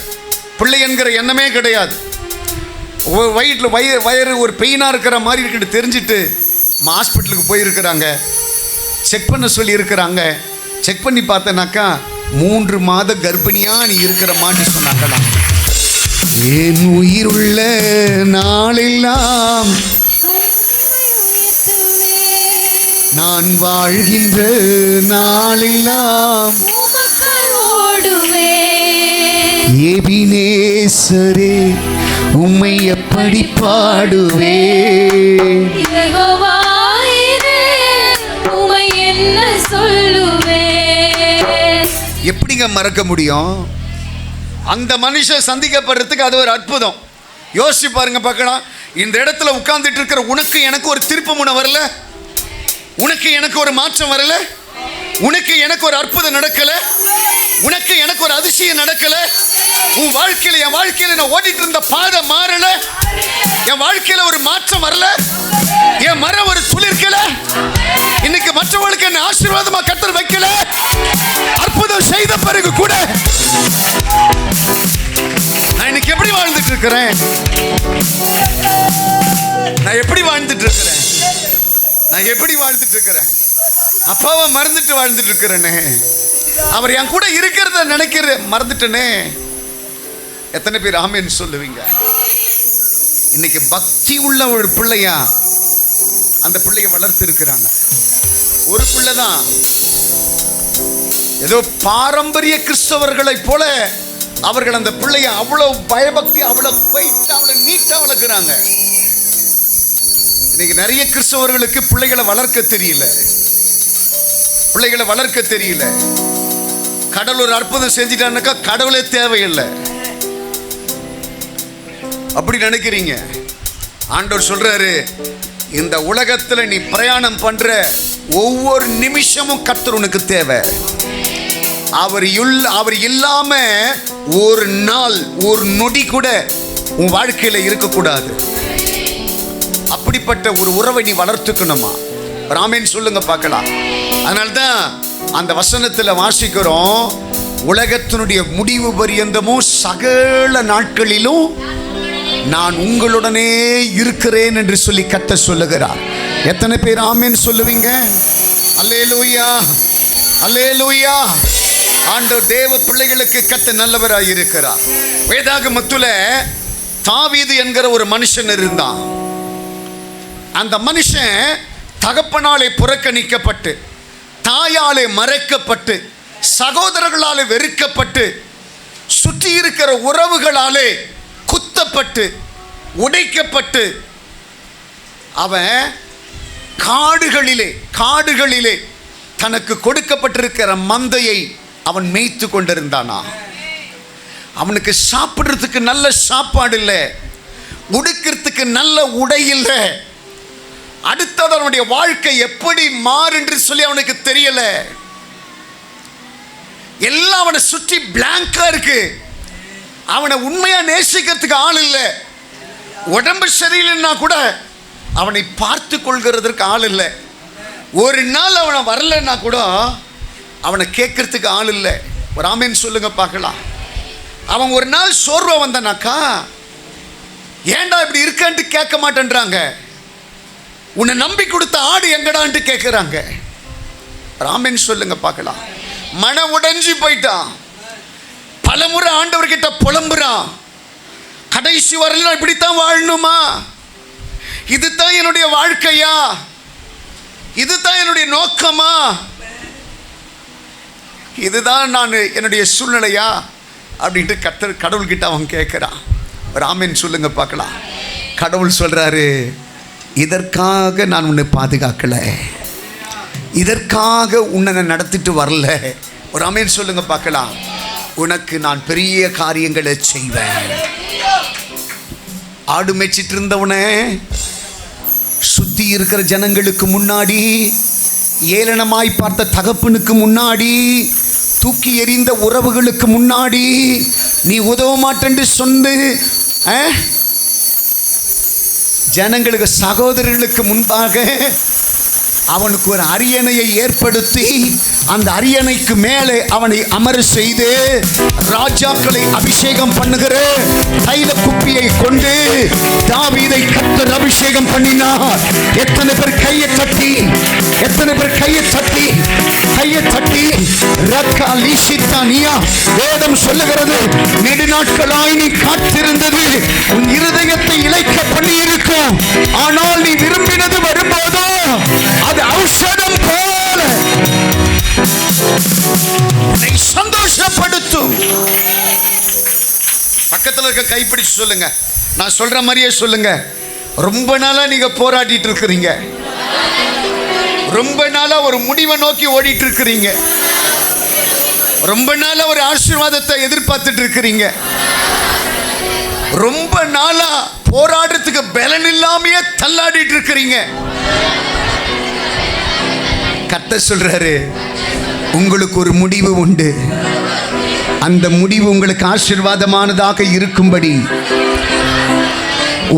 பிள்ளை என்கிற எண்ணமே கிடையாது. வயிற்றில் வயிறு ஒரு பெயினாக இருக்கிற மாதிரி இருக்குன்னு தெரிஞ்சுட்டு ஹாஸ்பிட்டலுக்கு போயிருக்கிறாங்க. செக் பண்ண சொல்லி இருக்கிறாங்க. செக் பண்ணி பார்த்தனாக்கா 3 மாத கர்ப்பிணியாக நீ இருக்கிறமான்னு சொன்னாங்களாம். என் உயிருள்ள நாளெல்லாம் நான் வாழ்கின்ற நாளெல்லாம் எபினேசரே உம்மை எப்படி பாடுவே. எப்படிங்க மறக்க முடியும்? அந்த மனுஷன் சந்திக்கப்படுறதுக்கு அது ஒரு அற்புதம். யோசிச்சு பாருங்க பார்க்கலாம். இந்த இடத்துல உட்கார்ந்துட்டு இருக்கிற உனக்கு எனக்கு ஒரு திருப்பு முனை வரல, உனக்கு எனக்கு ஒரு மாற்றம் வரல, உனக்கு எனக்கு ஒரு அற்புதம் நடக்கல, உனக்கு எனக்கு ஒரு அதிசயம் நடக்கல. உன் வாழ்க்கையில என் வாழ்க்கையில நான் ஓடிட்டு இருந்த பாதை மாறல, என் வாழ்க்கையில ஒரு மாற்றம் வரல, என் மரம் ஒரு துளிர்க்கல, இன்னைக்கு மற்றவர்களுக்கு என்ன ஆசீர்வாதமா கர்த்தர் வைக்கல. அற்புதம் செய்த பிறகு கூட நான் இன்னைக்கு எப்படி வாழ்ந்துட்டு இருக்கிறேன்? நான் எப்படி வாழ்ந்துட்டு இருக்கிறேன்? நான் எப்படி வாழ்ந்துட்டு இருக்கிறேன்? அப்பாவை மறந்துட்டு வாழ்ந்துட்டு இருக்கிறேனே, அவர் என் கூட இருக்கிறத நினைக்கிற மறந்துட்டனே. எத்தனை பேர் ஆமேன்னு சொல்லுவீங்க? இன்னைக்கு பக்தி உள்ள ஒரு பிள்ளையா அந்த பிள்ளைய வளர்த்து இருக்கிறாங்க. ஒரு பிள்ளை தான் ஏதோ பாரம்பரிய கிறிஸ்தவர்களை போல அவர்கள் அந்த பிள்ளைய அவ்வளவு பயபக்தி, அவ்வளவு குவைட்டா, அவ்வளவு நீட்டா வளர்க்குறாங்க. இன்னைக்கு நிறைய கிறிஸ்தவர்களுக்கு பிள்ளைகளை வளர்க்க தெரியல, பிள்ளைகளை வளர்க்க தெரியல. கடவுள் ஒரு அற்புதம் செஞ்சிட்டான்னாக்கா கடவுளே தேவையில்லை அப்படி நினைக்கிறீங்க. ஆண்டவர் சொல்றாரு, இந்த உலகத்துல நீ பிரயாணம் பண்ற ஒவ்வொரு நிமிஷமும் கர்த்தர் உனக்கு தேவை. அவர் இல்லாம ஒரு நாள் ஒரு நொடி கூட உன் வாழ்க்கையில இருக்கக்கூடாது. அப்படிப்பட்ட ஒரு உறவை நீ வளர்த்துக்கணுமா? ராமேன் சொல்லுங்க பார்க்கலாம். அதனால்தான் அந்த வசனத்துல வாசிக்கிறோம், உலகத்தினுடைய முடிவு பரியந்தமும் சகல நாட்களிலும் நான் உங்களுடனே இருக்கிறேன் என்று சொல்லி கர்த்தர் சொல்லுகிறார். எத்தனை பேர் ஆமென் சொல்லுவீங்க? அல்லேலூயா, அல்லேலூயா. ஆண்டவர் தேவ பிள்ளைகளுக்கு கர்த்தர் நல்லவராய் இருக்கிறார். வேதாகமத்துல தாவீது என்கிற ஒரு மனுஷன் இருந்தான். அந்த மனுஷன் தகப்பனாலே புறக்கணிக்கப்பட்டு, தாயாலே மறைக்கப்பட்டு, சகோதரர்களாலே வெறுக்கப்பட்டு, சுற்றி இருக்கிற உறவுகளாலே குத்தப்பட்டு, உடைக்கப்பட்டு, அவன் காடுகளிலே தனக்கு கொடுக்கப்பட்டிருக்கிற மந்தையை அவன் மேய்த்து கொண்டிருந்தானா. அவனுக்கு சாப்பிடுறதுக்கு நல்ல சாப்பாடு இல்லை, உடுக்கிறதுக்கு நல்ல உடை இல்லை. அடுத்தது அவனுடைய வாழ்க்கை எப்படி மாறுன்று சொல்லி அவனுக்கு தெரியல. எல்லாம் அவனை சுற்றி பிளாங்கா இருக்கு. அவனை உண்மையா நேசிக்கிறதுக்கு ஆள் இல்லை. உடம்பு சரியில்லைன்னா கூட அவனை பார்த்து கொள்கிறதற்கு ஆள் இல்லை. ஒரு நாள் அவனை வரலன்னா கூட அவனை கேட்கறதுக்கு ஆள் இல்லை. ஒரு ஆமேன் சொல்லுங்க பார்க்கலாம். அவன் ஒரு நாள் சோர்வா வந்தானாக்கா, ஏண்டா இப்படி இருக்கான்ட்டு கேட்க மாட்டேன்றாங்க. உன்னை நம்பி கொடுத்த ஆடு எங்கடான்ட்டு கேட்குறாங்க. ராமன் சொல்லுங்க பார்க்கலாம். மன உடைஞ்சி போயிட்டான். பலமுறை ஆண்டவர்கிட்ட புலம்புறான். கடைசி வரலாம் இப்படித்தான் வாழணுமா? இதுதான் என்னுடைய வாழ்க்கையா? இதுதான் என்னுடைய நோக்கமா? இதுதான் நான் என்னுடைய சூழ்நிலையா அப்படின்ட்டு கடவுள்கிட்ட அவன் கேட்குறான். ராமன் சொல்லுங்க பார்க்கலாம். கடவுள் சொல்றாரு, இதற்காக நான் உன்னை பாதுகாக்கல, இதற்காக உன்னை நான் நடத்திட்டு வரல. ஒரு ஆமென் சொல்லுங்க பார்க்கலாம். உனக்கு நான் பெரிய காரியங்களை செய்வேன். ஆடு மேய்ச்சிட்டு இருந்தவனே சுத்தி இருக்கிற ஜனங்களுக்கு முன்னாடி, ஏளனமாய் பார்த்த தகப்பனுக்கு முன்னாடி, தூக்கி எறிந்த உறவுகளுக்கு முன்னாடி நீ உதவ மாட்டேன்னு சொன்னு ஜனங்களுக்கு, சகோதரர்களுக்கு முன்பாக அவனுக்கு ஒரு அரியணையை ஏற்படுத்தி, அந்த அரியணைக்கு மேலே அவனை அமர செய்து, ராஜாக்களை அபிஷேகம் பண்ணுகிற தைல குப்பியை கொண்டு தாவீதை கர்த்தர் அபிஷேகம் பண்ணினார். எத்தனை பேர் கையை தட்டி, எத்தனை பேர் கையை தட்டி, கையை தட்டி ரக்கா லீஷித்தானியா. வேதம் சொல்லுகிறது, நெடுநாட்களாய் நீ காத்திருந்தது உன் இருதயத்தை இளைக்க பண்ணி இருக்கும். ஆனால் நீ விரும்பினது வரும்போதோ அது ஔஷதம் போல சந்தோஷப்படுத்தும். பக்கத்தில் இருக்க கைப்பிடிச்சு சொல்லுங்க, நான் சொல்ற மாதிரியே சொல்லுங்க. ரொம்ப நாளா நீங்க போராடிட்டு இருக்கிறீங்க. ரொம்ப நாளா ஒரு முடிவை நோக்கி ஓடிட்டு இருக்கிறீங்க. ரொம்ப நாளா ஒரு ஆசீர்வாதத்தை எதிர்பார்த்துட்டு இருக்கிறீங்க. ரொம்ப நாளா போராடுறதுக்கு பலன் இல்லாமையே தள்ளாடிட்டு இருக்கிறீங்க. கர்த்தர் சொல்றாரு, உங்களுக்கு ஒரு முடிவு உண்டு. அந்த முடிவு உங்களுக்கு ஆசீர்வாதமானதாக இருக்கும்படி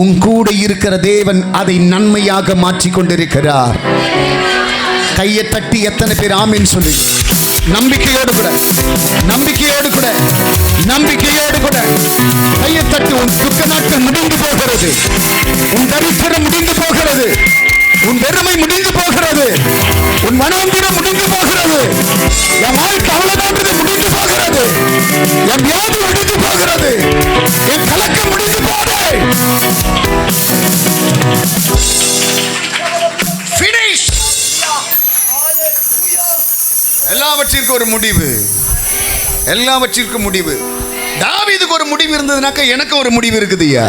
உன் கூட இருக்கிற தேவன் அதை நன்மையாக மாற்றிக் கொண்டிருக்கிறார். கையை தட்டி எத்தனை பேர் ஆமென் சொல்லி நம்பிக்கையோடு கூட, நம்பிக்கையோடு கூட, நம்பிக்கையோடு கூட கையை தட்டி. உன் துக்க நாட்கள் முடிந்து போகிறது, உன் தரித்திரம் முடிந்து போகிறது, உன் பெருமை முடிந்து போகிறது, உன் மனோந்திரம் என் வாழ்க்கை அவ்வளவுதான் முடிந்து போகிறது, என் வியாதி முடிந்து போகிறது, என் கலக்கம் முடிந்து போது. Finish. எல்லாவற்றிற்கும் ஒரு முடிவு, எல்லாவற்றிற்கும் முடிவு. தாவீதுக்கு ஒரு முடிவு இருந்ததுனாக்க எனக்கு ஒரு முடிவு இருக்குதுயா.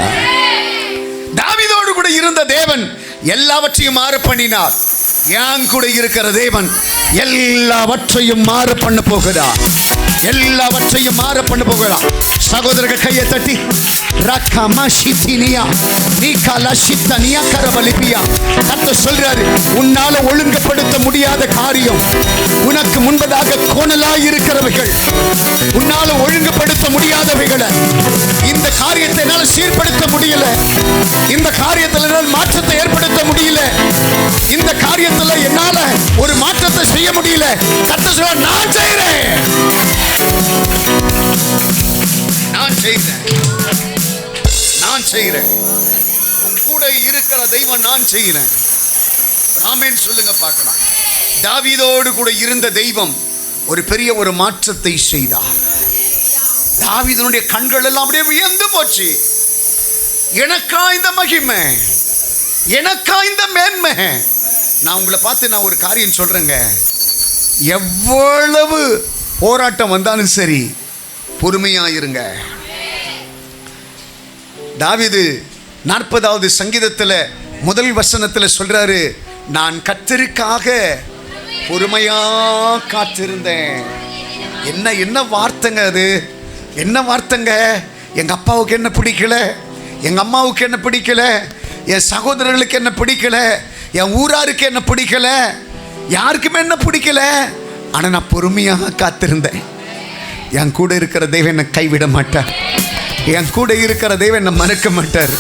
தாவீதோடு கூட இருந்த தேவன் எல்லாவற்றையும் மாறு பண்ணினார். என் கூட இருக்கிற தேவன் எல்லாவற்றையும் மாறு பண்ண போகிறார், எல்லாவற்றையும் மாற பண்ண போகிறார். சகோதரர்கள் கையை தட்டி சொல்றாரு, உன்னால ஒழுங்குபடுத்த முடியாத காரியம், உனக்கு முன்பதாக கோணலாய் இருக்கிறவைகள், உன்னால ஒழுங்குபடுத்த முடியாதவைகளை, இந்த காரியத்தை என்னால சீர்படுத்த முடியல, இந்த காரியத்தில் என்னால் மாற்றத்தை ஏற்படுத்த முடியல, இந்த காரியத்தில் என்னால ஒரு மாற்றத்தை செய்ய முடியல. கர்த்தர் சொல்றார், நான் செய்கிறேன், நான் செய்கிறேன், நான் செய்கிறேன். உன் கூட இருக்கிற தெய்வம் நான் செய்கிறேன். ஆமென் சொல்லுங்க பார்க்கலாம். தாவீதோடு கூட இருந்த தெய்வம் ஒரு பெரிய ஒரு மாற்றத்தை செய்தார். தாவீதனுடைய கண்கள் எல்லாம் அப்படியே வியந்து போச்சு. எனக்கா இந்த மகிமை, எனக்கா இந்த மேன்மை. நான் உங்களை பார்த்து நான் ஒரு காரியம் சொல்றேங்க, எவ்வளவு போராட்டம் வந்தாலும் சரி பொறுமையாயிருங்க. தாவீது 40வது சங்கீதத்தில் முதல் வசனத்தில் சொல்றாரு, நான் கர்த்தருக்காக பொறுமையா காத்திருந்தேன். என்ன வார்த்தைங்க அது, என்ன வார்த்தைங்க. எங்க அப்பாவுக்கு என்ன பிடிக்கல, எங்க அம்மாவுக்கு என்ன பிடிக்கல, என் சகோதரர்களுக்கு என்ன பிடிக்கல, என் ஊராருக்கு என்ன பிடிக்கல, யாருக்குமே என்ன பிடிக்கல. ஆனா நான் பொறுமையாக காத்திருந்தேன். என் கூட இருக்கிற தெய்வம் என்னை கைவிட மாட்டார், என் கூட இருக்கிற தெய்வம் என்னை மறக்க மாட்டார்.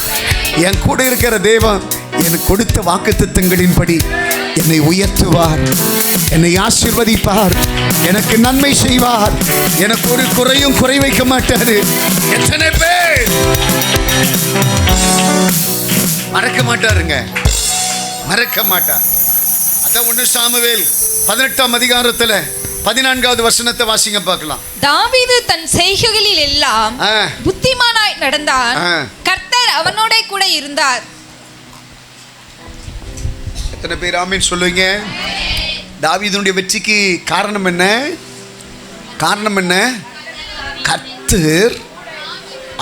என் கூட இருக்கிற தெய்வம் எனக்கு கொடுத்த வாக்குத்தத்தங்களின்படி என்னை உயர்த்துவார், என்னை ஆசீர்வதிப்பார், எனக்கு நன்மை செய்வார், எனக்கு ஒரு குறையும் குறை வைக்க மாட்டாரு. எத்தனை பேர் மறக்க மாட்டாருங்க, மறக்க மாட்டார். அதான் 1 சாமுவேல் 18ஆம் அதிகாரத்தில் 14வது வசனத்தை வாசிங்க பார்க்கலாம். தாவீது தன் செய்கைகளில் எல்லாம் புத்திமானாய் நடந்தான், கர்த்தர் அவனோட கூட இருந்தார். எத்தனை பேர் ஆமென் சொல்லுவீங்க? தாவீதுடைய வெற்றிக்கு காரணம் என்ன? காரணம் என்ன? கர்த்தர்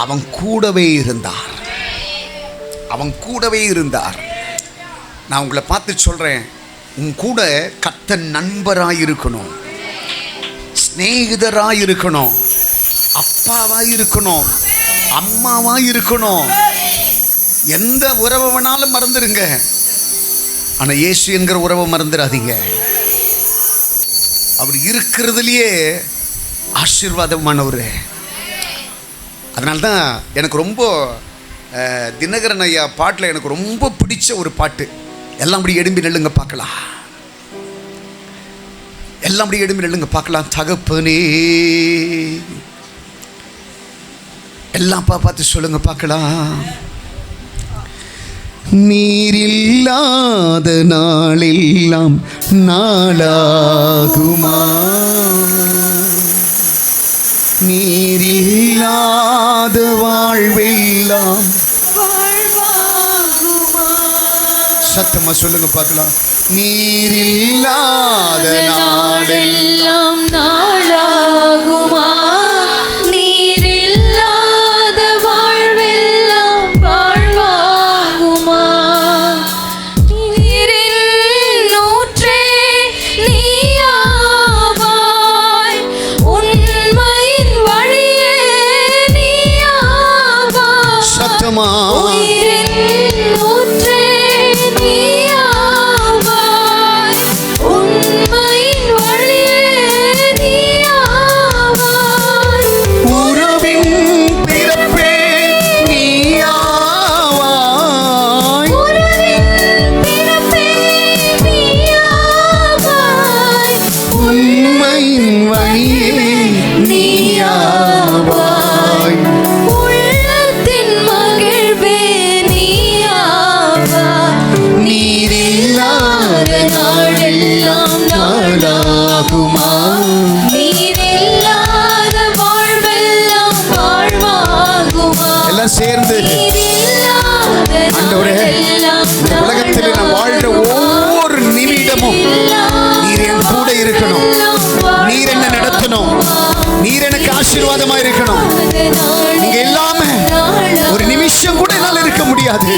அவன் கூடவே இருந்தார், அவன் கூடவே இருந்தார். நான் உங்களை பார்த்து சொல்றேன், உன் கூட கர்த்தர் நண்பராய் இருக்கணும், சிநேகிதராய் இருக்கணும், அப்பாவாய் இருக்கணும், அம்மாவாய் இருக்கணும். எந்த உறவை வேணாலும் மறந்துடுங்க, ஆனா இயேசு என்கிற உறவை மறந்துடாதீங்க. அவர் இருக்கிறதுலயே ஆசீர்வாதமானவர். அதனால்தான் எனக்கு ரொம்ப தினகரன் ஐயா பாட்டில் எனக்கு ரொம்ப பிடிச்ச ஒரு பாட்டு, எல்லாம் அப்படி எழும்பி நெல்லுங்க பார்க்கலாம், எல்லாம் அப்படி எழும்பி நெல்லுங்க பார்க்கலாம். தகப்பனே, எல்லாம் பார்த்து சொல்லுங்க பார்க்கலாம். நீரில்லாத நாளெல்லாம் நாளாகுமா, நீரில்லாத வாழ்வெல்லாம் சத்தமா சொல்லுங்க பார்க்கலாம். நீரில்லாத நாளெல்லாம் நாளாகுமா, நீரில்லாத வாழ்வெல்லாம் வாழ்வாகுமா. நீரில் ஊற்றே நீயாவாய், உண்மையின் வழியே நீயாவாய். சத்தமா உள்ளத்தின் மகிழ்வே சேர்ந்து ஆண்டவரே, இந்த உலகத்தில் நான் வாழ்ற ஒவ்வொரு நிமிடமும் நீர் என் கூட இருக்கணும். நீர் என்ன நடத்தணும். நீர் எனக்கு ஆசீர்வாதமா இருக்கணும். நீங்க இல்லாம ஒரு நிமிஷம் கூட என்னால் இருக்க முடியாது.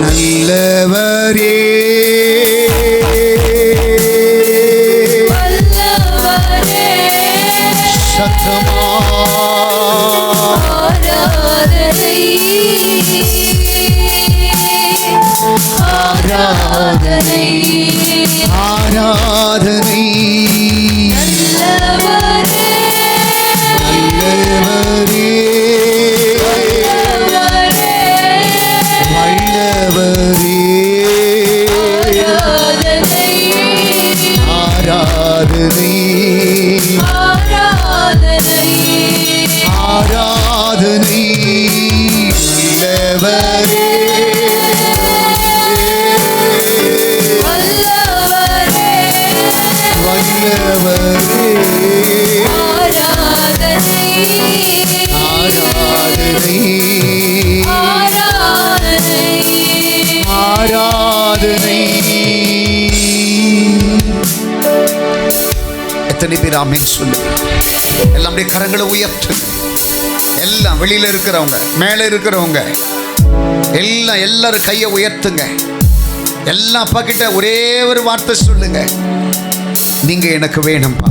நல்லவரே சத்தமா ஆராதனை ஆராதனை நல்லவரே வல்லவரே ஆராதனை ஆராதனை வல்லவரே ஆராதனை. எத்தனை பேர் ஆமென் சொல்லுங்க. எல்லாம் அப்படியே கரங்களை உயர்த்து. எல்லாம் வெளியில இருக்கிறவங்க, மேலே இருக்கிறவங்க எல்லாம் எல்லாரும் கையை உயர்த்துங்க. எல்லாம் அப்பா கிட்ட ஒரே ஒரு வார்த்தை சொல்லுங்க, நீங்க எனக்கு வேணும்பா.